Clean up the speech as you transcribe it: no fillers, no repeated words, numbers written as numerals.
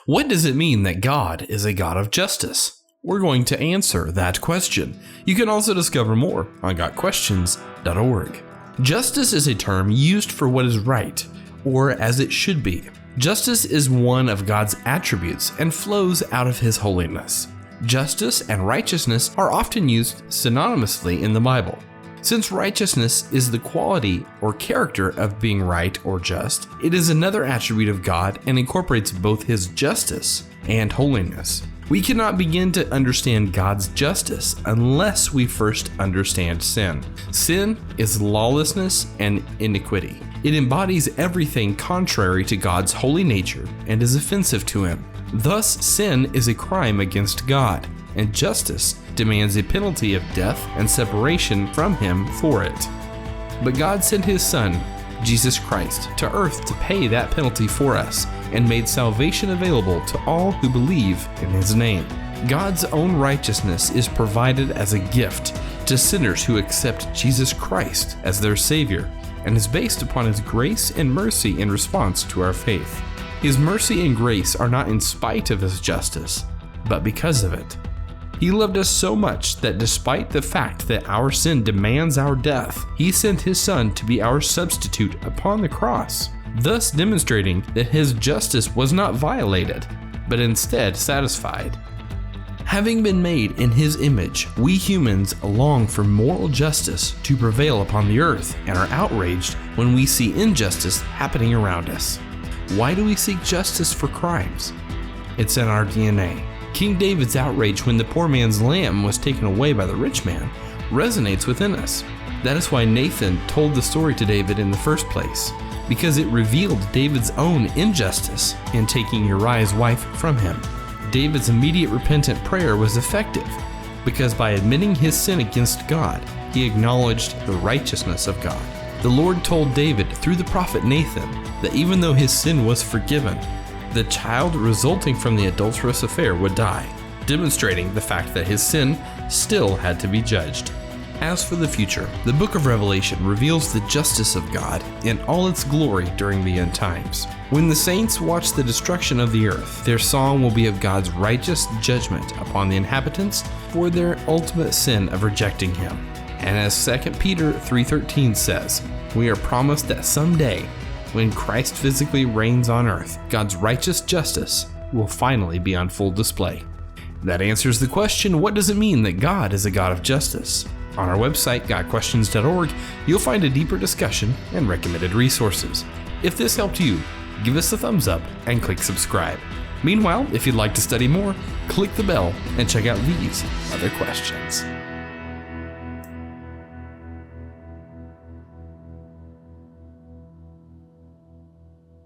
What does it mean that God is a God of justice? We're going to answer that question. You can also discover more on gotquestions.org. Justice is a term used for what is right, or as it should be. Justice is one of God's attributes and flows out of His holiness. Justice and righteousness are often used synonymously in the Bible. Since righteousness is the quality or character of being right or just, it is another attribute of God and incorporates both His justice and holiness. We cannot begin to understand God's justice unless we first understand sin. Sin is lawlessness and iniquity. It embodies everything contrary to God's holy nature and is offensive to Him. Thus, sin is a crime against God, and justice demands a penalty of death and separation from Him for it. But God sent His Son, Jesus Christ, to earth to pay that penalty for us and made salvation available to all who believe in His name. God's own righteousness is provided as a gift to sinners who accept Jesus Christ as their Savior and is based upon His grace and mercy in response to our faith. His mercy and grace are not in spite of His justice, but because of it. He loved us so much that despite the fact that our sin demands our death, He sent His Son to be our substitute upon the cross, thus demonstrating that His justice was not violated, but instead satisfied. Having been made in His image, we humans long for moral justice to prevail upon the earth and are outraged when we see injustice happening around us. Why do we seek justice for crimes? It's in our DNA. King David's outrage when the poor man's lamb was taken away by the rich man resonates within us. That is why Nathan told the story to David in the first place, because it revealed David's own injustice in taking Uriah's wife from him. David's immediate repentant prayer was effective, because by admitting his sin against God, he acknowledged the righteousness of God. The Lord told David through the prophet Nathan that even though his sin was forgiven, the child resulting from the adulterous affair would die, demonstrating the fact that his sin still had to be judged. As for the future, the book of Revelation reveals the justice of God in all its glory during the end times. When the saints watch the destruction of the earth, their song will be of God's righteous judgment upon the inhabitants for their ultimate sin of rejecting Him. And as 2 Peter 3:13 says, we are promised that someday, when Christ physically reigns on earth, God's righteous justice will finally be on full display. That answers the question, what does it mean that God is a God of justice? On our website, gotquestions.org, you'll find a deeper discussion and recommended resources. If this helped you, give us a thumbs up and click subscribe. Meanwhile, if you'd like to study more, click the bell and check out these other questions.